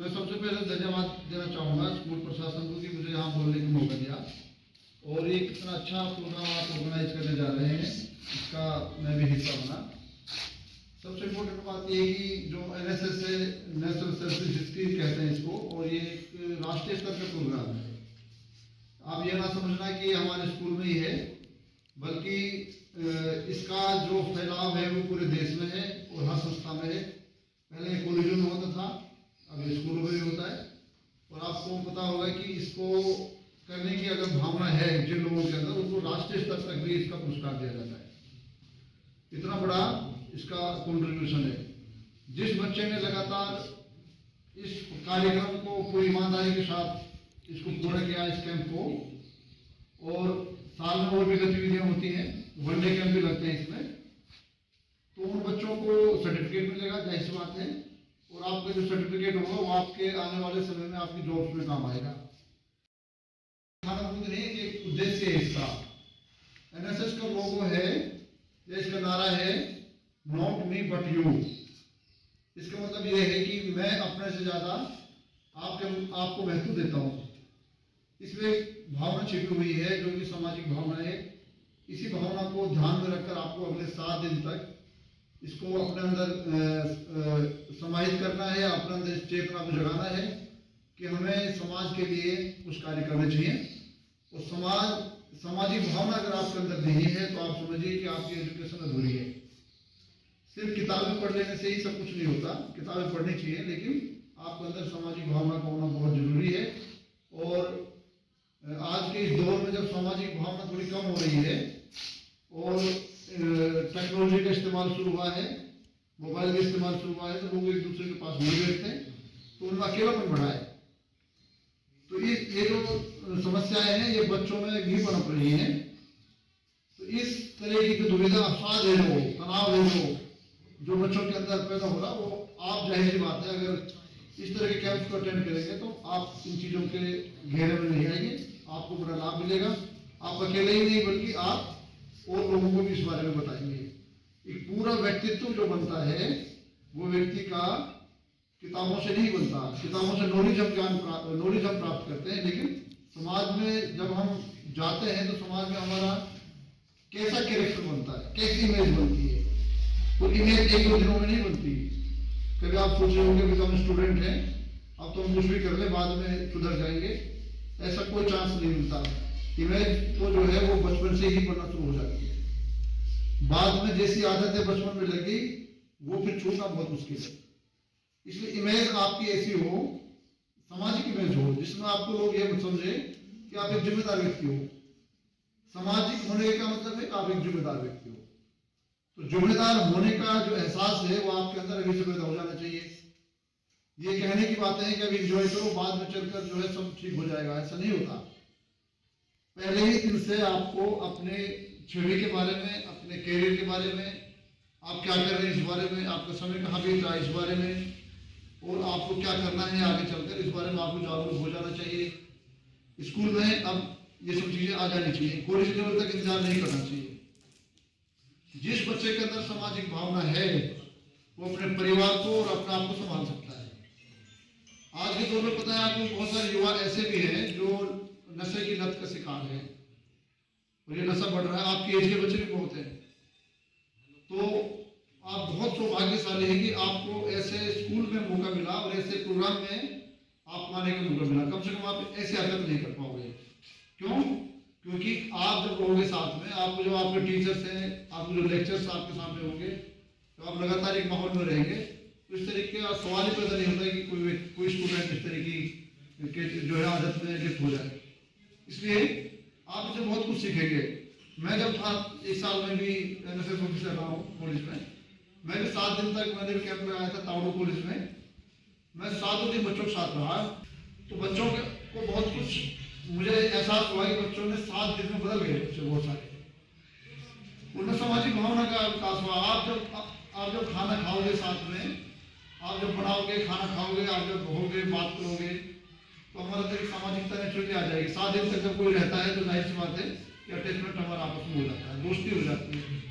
मैं सबसे पहले धन्यवाद देना चाहूँगा स्कूल प्रशासन को कि मुझे यहाँ बोलने का मौका दिया और ये कितना अच्छा प्रोग्राम आप ऑर्गेनाइज करने जा रहे हैं, इसका मैं भी हिस्सा बना। सबसे इम्पोर्टेंट बात ये कि जो NSS है, नेशनल सर्विस स्कीम कहते हैं इसको, और ये एक राष्ट्रीय स्तर का प्रोग्राम है। आप ये ना समझना कि हमारे स्कूल में ही है, बल्कि इसका जो फैलाव है वो पूरे देश में है और हर संस्था में है। पहले कॉलेजों में होता था, अब स्कूलों में भी होता है। और आपको पता होगा कि इसको करने की अगर भावना है जिन लोगों के अंदर, उनको राष्ट्रीय स्तर तक भी इसका पुरस्कार दिया जाता है। इतना बड़ा इसका कंट्रीब्यूशन है। जिस बच्चे ने लगातार इस कार्यक्रम को पूरी ईमानदारी के साथ इसको पूरा किया, इस कैंप को, और साल में और भी गतिविधियां होती हैं, वनडे कैंप भी लगते हैं इसमें, तो उन बच्चों को सर्टिफिकेट मिलेगा, जाहिर सी बात है। और आपका जो सर्टिफिकेट होगा वो आपके आने वाले समय में आपकी जॉब्स में काम आएगा। खाना खुद नहीं, एक उद्देश्य है इसका। NSS का लोगो है, या इसका नारा है नॉट मी बट यू। इसका मतलब ये है कि मैं अपने से ज्यादा आपको महत्व देता हूँ। इसमें एक भावना छिपी हुई है जो कि सामाजिक भावना है। इसी भावना को ध्यान में रखकर आपको अगले 7 दिन तक इसको अपने अंदर समाहित करना है, अपने अंदर इस चेतना को जगाना है कि हमें समाज के लिए कुछ कार्य करने चाहिए। और सामाजिक भावना अगर आपके अंदर नहीं है तो आप समझिए कि आपकी एजुकेशन अधूरी है। सिर्फ किताबें पढ़ लेने से ही सब कुछ नहीं होता, किताबें पढ़नी चाहिए, लेकिन आपके अंदर सामाजिक भावना का होना बहुत जरूरी है। और आज के इस दौर में जब सामाजिक भावना थोड़ी कम हो रही है और टेक्नोलॉजी का इस्तेमाल शुरू हुआ है, मोबाइल का इस्तेमाल शुरू हुआ है, तो लोग एक दूसरे के पास नहीं बैठते, तो उनका अकेलापन बढ़ा है। तो ये जो समस्याएं हैं ये बच्चों में भी पनप रही हैं। तो इस तरह की दुविधा, अवसाद है, वो तनाव है जो बच्चों के अंदर पैदा हो रहा, वो आप जाहिर सी बात है अगर इस तरह के कैंप्स को अटेंड करेंगे तो आप इन चीजों के घेरे में नहीं आएंगे, आपको बड़ा लाभ मिलेगा। आप अकेले ही नहीं बल्कि आप और लोगों को भी इस बारे में बताएंगे। एक पूरा व्यक्तित्व जो बनता है वो व्यक्ति का किताबों से नहीं बनता। किताबों से नॉलेज हम प्राप्त करते हैं, लेकिन समाज में जब हम जाते हैं तो समाज में हमारा कैसा कैरेक्टर बनता है, कैसी इमेज बनती है। वो इमेज 1-2 दिनों में नहीं बनती। कभी आप सोच रहे होंगे कि हम स्टूडेंट हैं, अब तो हम कुछ भी कर ले, बाद में सुधर जाएंगे, ऐसा कोई चांस नहीं मिलता। इमेज तो जो है वो बचपन से ही बनना शुरू हो जाती है। बाद में जैसी आदतें बचपन में लगी वो फिर छूटना बहुत मुश्किल है। इसलिए इमेज आपकी ऐसी हो, सामाजिक इमेज हो, जिसमें आपको लोग ये समझे कि आप एक जिम्मेदार व्यक्ति हो। सामाजिक होने का मतलब है कि आप एक जिम्मेदार व्यक्ति हो। तो जिम्मेदार होने का जो एहसास है वो आपके अंदर अभी से पैदा हो जाना चाहिए। ये कहने की बात है कि अभी एंजॉय करो, बाद में चलकर जो है सब ठीक हो जाएगा, ऐसा नहीं होता। पहले ही दिन से आपको अपने छवि के बारे में, अपने कैरियर के बारे में, आप क्या कर रहे हैं इस बारे में, आपका समय कहाँ बीत रहा है इस बारे में, और आपको क्या करना है आगे चलकर, इस बारे में आपको जागरूक हो जाना चाहिए। स्कूल में अब ये सब चीजें आ जानी चाहिए, कॉलेज लेवल तक इंतजार नहीं करना चाहिए। जिस बच्चे के अंदर सामाजिक भावना है वो अपने परिवार को और अपने आप को संभाल सकता है। आज के दौर में पता है आपको, बहुत सारे युवा ऐसे भी हैं जो नशे की लत का शिकार है और ये नशा बढ़ रहा है। आपकी एज के बच्चे भी बहुत हैं। तो आप बहुत सौभाग्यशाली हैं कि आपको ऐसे स्कूल में मौका मिला और ऐसे प्रोग्राम में आपको आने का मौका मिला। कम से कम आप ऐसी हरकत नहीं कर पाओगे। क्यों? क्योंकि आप जब रहोगे साथ में, आपको जो आपके टीचर्स हैं, आपके जो लेक्चर्स आपके सामने होंगे, तो आप लगातार एक माहौल में रहेंगे, तो इस तरीके का सवाल ही पैदा नहीं होता कि कोई स्टूडेंट इस तरह की जो है आदत में लिप्त हो जाए। इसलिए आप इसे बहुत कुछ सीखेंगे। मैं जब था 1 साल में भी NSS ऑफिसर रहा हूँ कॉलेज में, मैं भी 7 दिन तक मैंने भी कैंप में आया था तावड़ो कॉलेज में। मैं 7 दिन बच्चों के साथ रहा, तो बच्चों को बहुत कुछ मुझे एहसास हुआ कि बच्चों ने 7 दिन में बदल गए बच्चे बहुत सारे। उनमें सामाजिक भावना का विकास हुआ। आप जब खाना खाओगे साथ में, आप जब बनाओगे, खाना खाओगे, आप जब रहोगे, बात करोगे, तो हमारा अंदर सामाजिकता नेचुरली आ जाएगी। 7 दिन तक जब कोई रहता है तो जाहिर सी बात है कि अटैचमेंट हमारा आपस में हो जाता है, दोस्ती हो जाती है।